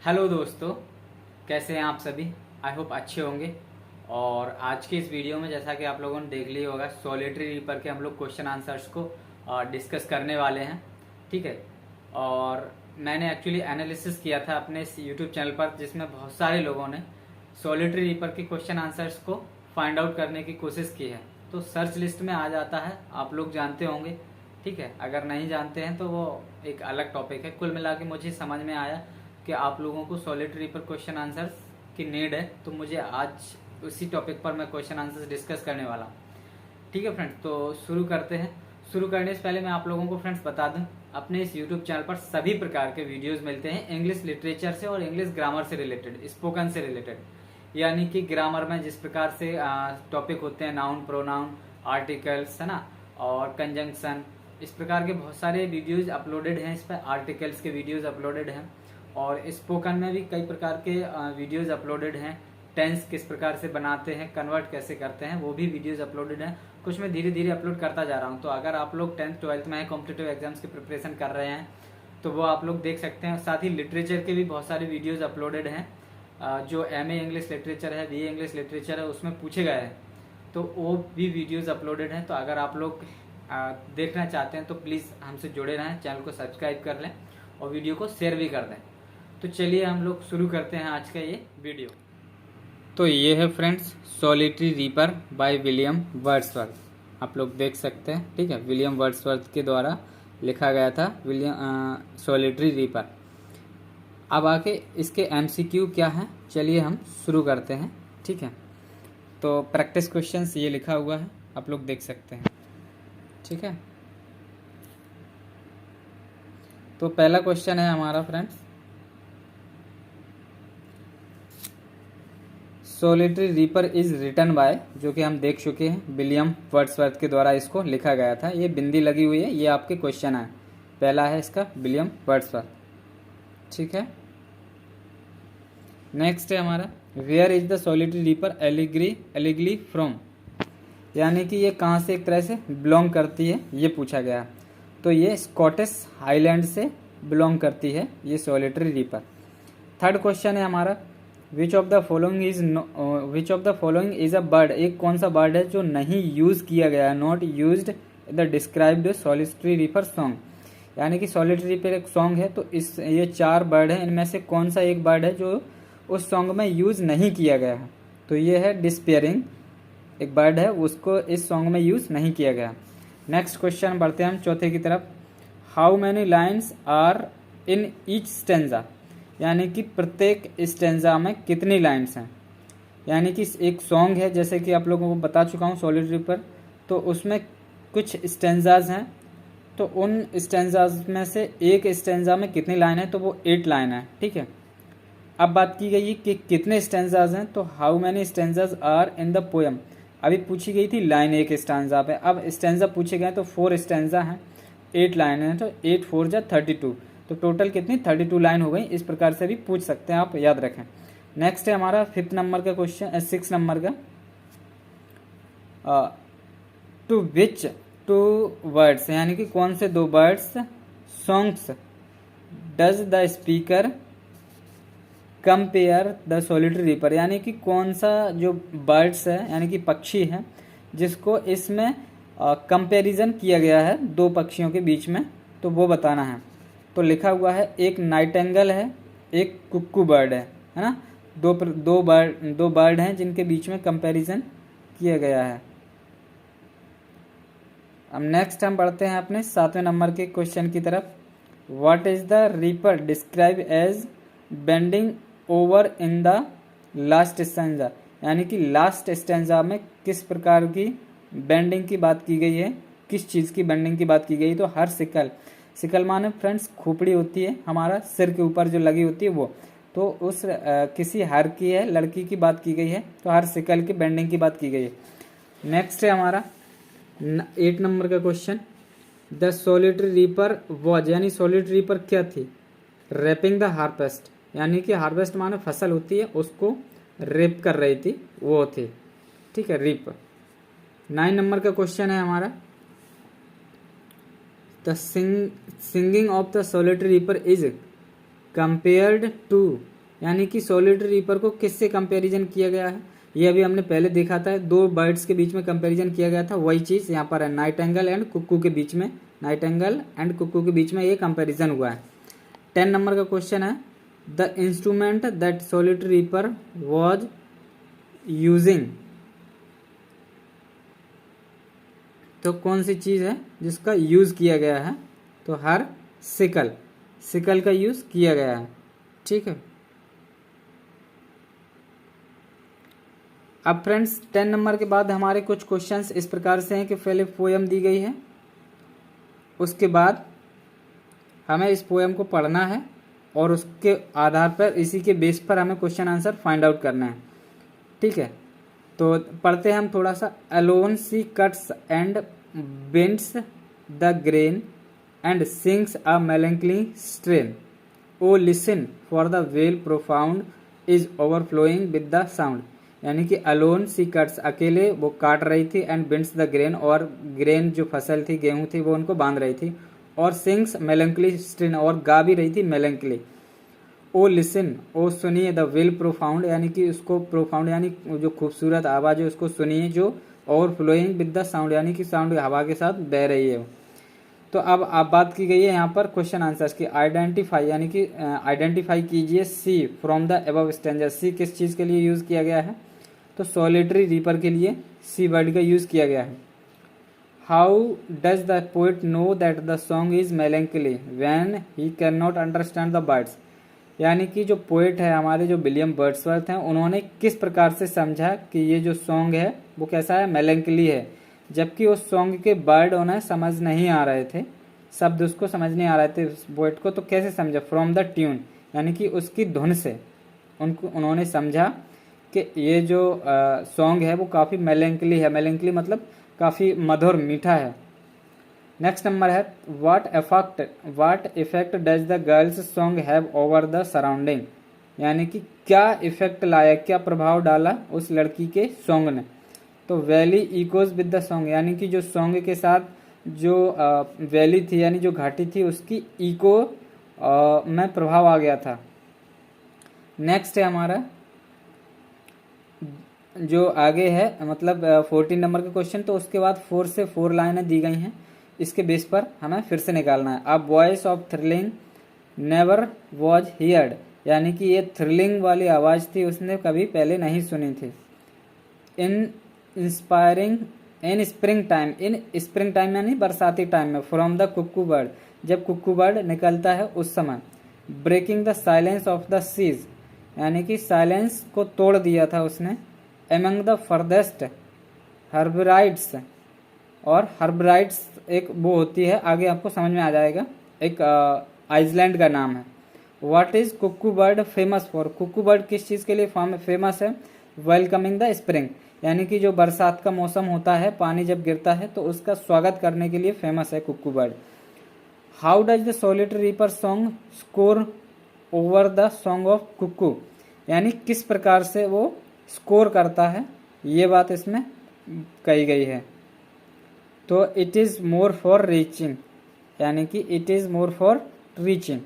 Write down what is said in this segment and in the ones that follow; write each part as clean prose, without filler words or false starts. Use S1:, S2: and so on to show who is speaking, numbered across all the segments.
S1: Hello दोस्तों, कैसे हैं आप सभी। आई होप अच्छे होंगे। और आज के इस वीडियो में जैसा कि आप लोगों ने देख लिया होगा, सॉलिटरी रीपर के हम लोग क्वेश्चन आंसर्स को डिस्कस करने वाले हैं। ठीक है। और मैंने एक्चुअली एनालिसिस किया था अपने इस यूट्यूब चैनल पर, जिसमें बहुत सारे लोगों ने सॉलिटरी रीपर के क्वेश्चन आंसर्स को फाइंड आउट करने की कोशिश की है। तो सर्च लिस्ट में आ जाता है, आप लोग जानते होंगे। ठीक है, अगर नहीं जानते हैं तो वो एक अलग टॉपिक है। कुल मिला के मुझे समझ में आया कि आप लोगों को सॉलिटरी पर क्वेश्चन आंसर्स की नीड है, तो मुझे आज उसी टॉपिक पर मैं क्वेश्चन आंसर्स डिस्कस करने वाला हूँ। ठीक है फ्रेंड्स, तो शुरू करते हैं। शुरू करने से पहले मैं आप लोगों को फ्रेंड्स बता दूं, अपने इस यूट्यूब चैनल पर सभी प्रकार के वीडियोस मिलते हैं इंग्लिश लिटरेचर से और इंग्लिश ग्रामर से रिलेटेड, स्पोकन से रिलेटेड। यानी कि ग्रामर में जिस प्रकार से टॉपिक होते हैं, नाउन, प्रोनाउन, आर्टिकल्स, है ना, और कंजंक्शन, इस प्रकार के बहुत सारे वीडियोज अपलोडेड हैं। इस पर आर्टिकल्स के वीडियोज अपलोडेड हैं। और स्पोकन में भी कई प्रकार के वीडियोज अपलोडेड हैं। टेंस किस प्रकार से बनाते हैं, कन्वर्ट कैसे करते हैं, वो भी वीडियोज अपलोडेड हैं। कुछ मैं धीरे धीरे अपलोड करता जा रहा हूँ। तो अगर आप लोग 10th 12th में कॉम्पिटिटिव एग्जाम्स की प्रिपरेशन कर रहे हैं तो वो आप लोग देख सकते हैं। साथ ही लिटरेचर के भी बहुत सारे वीडियोज अपलोडेड हैं। जो MA इंग्लिश लिटरेचर है, BA इंग्लिश लिटरेचर है, उसमें पूछे गए हैं, तो वो भी वीडियोज अपलोडेड हैं। तो अगर आप लोग देखना चाहते हैं तो प्लीज़ हमसे जुड़े रहें, चैनल को सब्सक्राइब कर लें और वीडियो को शेयर भी कर दें। तो चलिए हम लोग शुरू करते हैं आज का ये वीडियो। तो ये है friends Solitary reaper by William Wordsworth. आप लोग देख सकते हैं। ठीक है, विलियम वर्ड्सवर्थ के द्वारा लिखा गया था सॉलिटरी रीपर। अब आके इसके MCQ क्या है, चलिए हम शुरू करते हैं। ठीक है, तो प्रैक्टिस क्वेश्चंस ये लिखा हुआ है, आप लोग देख सकते हैं। ठीक है, तो पहला क्वेश्चन है हमारा friends, Solitary Reaper is written by, जो कि हम देख चुके हैं, विलियम वर्ड्सवर्थ के द्वारा इसको लिखा गया था। ये बिंदी लगी हुई है, ये आपके क्वेश्चन है। पहला है इसका विलियम वर्ड्सवर्थ। ठीक है, नेक्स्ट है हमारा, where is the solitary reaper allegedly from, यानी कि ये कहाँ से एक तरह से बिलोंग करती है, ये पूछा गया। तो ये स्कॉटिश हाईलैंड से बिलोंग करती है ये सॉलिटरी रीपर। थर्ड क्वेश्चन है हमारा, which of the following is a bird, एक कौन सा बर्ड है जो नहीं यूज किया गया है, not used the described solitary reaper song, यानी कि सॉलिटरी रीपर एक सॉन्ग है, तो इस ये 4 बर्ड है, इनमें से कौन सा एक बर्ड है जो उस सॉन्ग में यूज नहीं किया गया है। तो ये है डिस्पेयरिंग, एक बर्ड है, उसको इस सॉन्ग में यूज नहीं किया गया। नेक्स्ट क्वेश्चन बढ़ते हैं हम चौथे की तरफ, how many lines are in each stanza, यानी कि प्रत्येक स्टेंजा में कितनी लाइन्स हैं। यानी कि एक सॉन्ग है, जैसे कि आप लोगों को बता चुका हूँ सॉलिटरी पर, तो उसमें कुछ स्टेंजाज हैं, तो उन स्टेंजाज में से एक स्टेंजा में कितनी लाइन है, तो वो 8 लाइन है। ठीक है, अब बात की गई कि कितने स्टेंजाज हैं, तो how many stanzas are in the poem, अभी पूछी गई थी लाइन एक स्टेंजा पे, अब स्टेंजा पूछे गए तो 4 स्टेंजा हैं, 8 लाइन है, तो 8 4 जा 32, तो टोटल कितनी 32 लाइन हो गई। इस प्रकार से भी पूछ सकते हैं, आप याद रखें। नेक्स्ट है हमारा 5th नंबर का क्वेश्चन, 6 नंबर का, टू विच 2 वर्ड्स, यानी कि कौन से 2 words songs does the speaker compare the solitary reaper, यानी कि कौन सा जो बर्ड्स है, यानी कि पक्षी है, जिसको इसमें कंपैरिजन किया गया है 2 पक्षियों के बीच में, तो वो बताना है। तो लिखा हुआ है, एक नाइटेंगल है, एक कुक्कू बर्ड है ना, दो बर्ड हैं जिनके बीच में कंपैरिजन किया गया है। अब नेक्स्ट हम बढ़ते हैं अपने 7वें नंबर के क्वेश्चन की तरफ, what is the reaper describe as bending over in the last stanza, यानी कि लास्ट स्टेंजा में किस प्रकार की बेंडिंग की बात की गई है, किस चीज़ की बेंडिंग की बात की गई। तो हर सिकल माने फ्रेंड्स खोपड़ी होती है, हमारा सिर के ऊपर जो लगी होती है वो, तो उस किसी हर की है, लड़की की बात की गई है, तो हर सिकल की बेंडिंग की बात की गई है। नेक्स्ट है हमारा 8 नंबर का question, the solitary reaper was, यानी सॉलिटरी रीपर क्या थी, रैपिंग द हार्वेस्ट, यानी कि हार्वेस्ट माने फसल होती है, उसको रेप कर रही थी, वो थी। ठीक है, रीप। 9 नंबर का क्वेश्चन है हमारा, The singing of the solitary reaper is compared to यानी कि सॉलिटरी रीपर को किससे कंपैरिजन किया गया है, ये अभी हमने पहले देखा था, दो बर्ड्स के बीच में कंपैरिजन किया गया था, वही चीज़ यहाँ पर है, नाइटिंगेल एंड कुक्कू के बीच में, नाइटिंगेल एंड कुक्कू के बीच में ये कंपैरिजन हुआ है। 10 नंबर का क्वेश्चन है, the instrument that solitary reaper was using, तो कौन सी चीज़ है जिसका यूज़ किया गया है, तो हर सिकल, सिकल का यूज़ किया गया है। ठीक है, अब फ्रेंड्स 10 नंबर के बाद हमारे कुछ क्वेश्चंस इस प्रकार से हैं कि पहले पोएम दी गई है, उसके बाद हमें इस पोएम को पढ़ना है और उसके आधार पर, इसी के बेस पर हमें क्वेश्चन आंसर फाइंड आउट करना है। ठीक है, तो पढ़ते हैं हम थोड़ा सा। Alone she cuts and binds the grain and sings a melancholy strain, O listen for the vale profound is overflowing with the sound. यानी कि अलोन सी कट्स, अकेले वो काट रही थी, एंड बिंड्स द ग्रेन, और ग्रेन जो फसल थी, गेहूं थी, वो उनको बांध रही थी, और सिंग्स मेलैंकली स्ट्रेन, और गा भी रही थी मेलैंकली। ओ लिसन, ओ सुनिए, द विल प्रोफाउंड, यानी कि उसको प्रोफाउंड यानी जो खूबसूरत आवाज़ है उसको सुनिए, जो ओवरफ्लोइंग विद द साउंड, यानी कि साउंड हवा के साथ बह रही है। तो अब आप बात की गई है यहाँ पर क्वेश्चन आंसर्स की। आइडेंटिफाई, यानी कि आइडेंटिफाई कीजिए सी फ्रॉम द अबव स्टैंजर। सी किस चीज़ के लिए यूज़ किया गया है, तो सॉलिटरी रीपर के लिए सी वर्ड का यूज़ किया गया है। How does the poet know that the song is melancholy when he can not understand the birds. यानी कि जो पोइट है हमारे, जो विलियम वर्ड्सवर्थ हैं, उन्होंने किस प्रकार से समझा कि ये जो सॉन्ग है वो कैसा है, मेलैंकली है, जबकि उस सॉन्ग के वर्ड उन्हें समझ नहीं आ रहे थे, शब्द उसको समझ नहीं आ रहे थे उस पोइट को। तो कैसे समझा, फ्रॉम द ट्यून, यानी कि उसकी धुन से उन्होंने समझा कि ये जो सॉन्ग है वो काफ़ी मेलैंकली है। मेलैंकली मतलब काफ़ी मधुर, मीठा है। नेक्स्ट नंबर है, what effect does the girls song have over the surrounding. यानी कि क्या इफेक्ट लाया, क्या प्रभाव डाला उस लड़की के सॉन्ग ने। तो valley echoes with the song, यानी कि जो सॉन्ग के साथ जो वैली थी, यानी जो घाटी थी, उसकी इको में प्रभाव आ गया था। नेक्स्ट है हमारा जो आगे है, मतलब 14 नंबर का क्वेश्चन। तो उसके बाद 4 से 4 लाइनें दी गई हैं, इसके बेस पर हमें फिर से निकालना है। अब voice of thrilling never was heard, यानी कि ये थ्रिलिंग वाली आवाज़ थी, उसने कभी पहले नहीं सुनी थी। In inspiring in spring time, in spring time यानी बरसाती टाइम में, फ्रॉम द कुक्कू बर्ड, जब कुक्कू बर्ड निकलता है उस समय। Breaking the silence of the seas, यानी कि साइलेंस को तोड़ दिया था उसने। एमंग द फर्देस्ट हर्बराइड्स, और हर्बराइड्स एक वो होती है, आगे आपको समझ में आ जाएगा, एक आइसलैंड का नाम है। What is cuckoo bird famous for, cuckoo bird किस चीज़ के लिए फेमस है, वेलकमिंग द स्प्रिंग, यानी कि जो बरसात का मौसम होता है, पानी जब गिरता है तो उसका स्वागत करने के लिए फेमस है cuckoo bird. How does the solitary reaper song score over the song of cuckoo, यानी किस प्रकार से वो स्कोर करता है, ये बात इसमें कही गई है। तो it is more for reaching, यानी कि it is more for reaching.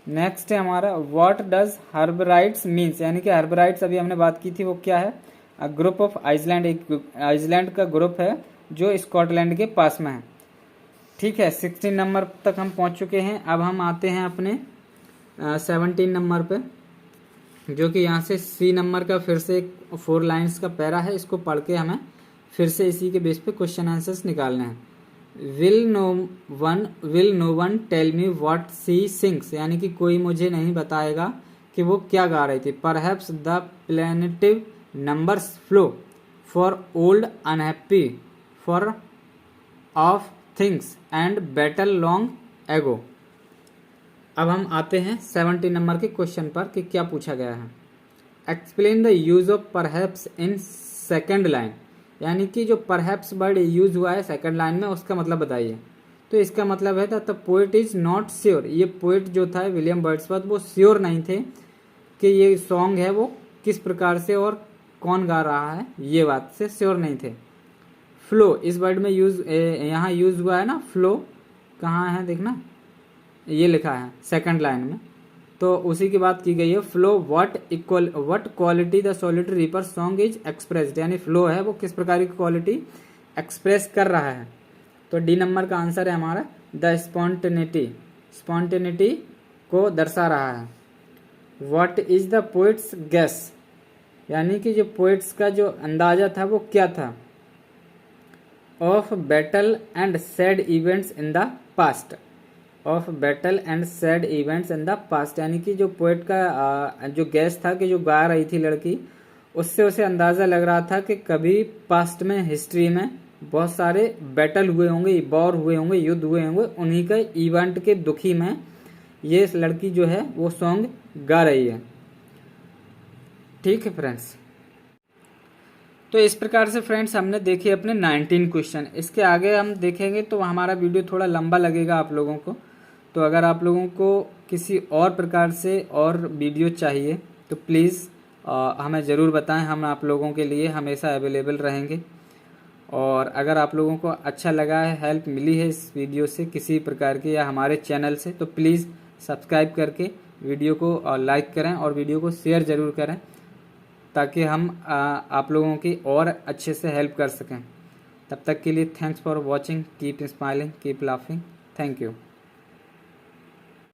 S1: Next है हमारा, व्हाट डज हर्बराइड्स मीन्स, यानी कि हर्बराइड्स अभी हमने बात की थी, वो क्या है, अ ग्रुप ऑफ आइसलैंड, एक आइसलैंड का ग्रुप है जो स्कॉटलैंड के पास में है। ठीक है, 16 नंबर तक हम पहुंच चुके हैं। अब हम आते हैं अपने 17 नंबर पे, जो कि यहाँ से सी नंबर का फिर से 4 लाइन्स का पैरा है, इसको पढ़ के हमें फिर से इसी के बेस पे क्वेश्चन आंसर्स निकालने हैं। Will no one tell me what she sings, यानी कि कोई मुझे नहीं बताएगा कि वो क्या गा रही थी। Perhaps the plaintive numbers flow for old unhappy far off things and battle long ago. अब हम आते हैं 17 नंबर के क्वेश्चन पर कि क्या पूछा गया है। Explain the use of perhaps in second line, यानी कि जो परहैप्स वर्ड यूज हुआ है सेकंड लाइन में, उसका मतलब बताइए। तो इसका मतलब है the poet is not sure, ये पोइट जो था विलियम वर्ड्सवर्थ, वो श्योर नहीं थे कि ये सॉन्ग है वो किस प्रकार से और कौन गा रहा है, ये बात से श्योर नहीं थे। फ्लो इस वर्ड में यहाँ यूज हुआ है ना, फ्लो कहाँ है देखना, ये लिखा है सेकंड लाइन में। तो उसी की बात की गई है। Flow what quality the solitary reaper song is expressed, यानी फ्लो है वो किस प्रकार की क्वालिटी एक्सप्रेस कर रहा है। तो डी नंबर का आंसर है हमारा द स्पॉन्टेनिटी को दर्शा रहा है। What is the poet's guess, यानी कि जो पोइट्स का जो अंदाजा था वो क्या था। Of battle and sad events in the past, of battle and sad events in the past, यानी कि जो पोइट का जो गेस था कि जो गा रही थी लड़की, उससे उसे अंदाजा लग रहा था कि कभी पास्ट में हिस्ट्री में बहुत सारे बैटल हुए होंगे, वॉर हुए होंगे, युद्ध हुए होंगे, उन्हीं के इवेंट के दुखी में ये लड़की जो है वो सॉन्ग गा रही है। ठीक है फ्रेंड्स, तो इस प्रकार से फ्रेंड्स हमने देखे अपने 19 क्वेश्चन। इसके आगे हम देखेंगे तो हमारा वीडियो थोड़ा लंबा लगेगा आप लोगों को। तो अगर आप लोगों को किसी और प्रकार से और वीडियो चाहिए तो प्लीज़ हमें ज़रूर बताएं, हम आप लोगों के लिए हमेशा अवेलेबल रहेंगे। और अगर आप लोगों को अच्छा लगा है, हेल्प मिली है इस वीडियो से किसी प्रकार की या हमारे चैनल से, तो प्लीज़ सब्सक्राइब करके वीडियो को लाइक करें और वीडियो को शेयर ज़रूर करें, ताकि हम आप लोगों की और अच्छे से हेल्प कर सकें। तब तक के लिए thanks for watching, keep smiling, keep laughing, thank you.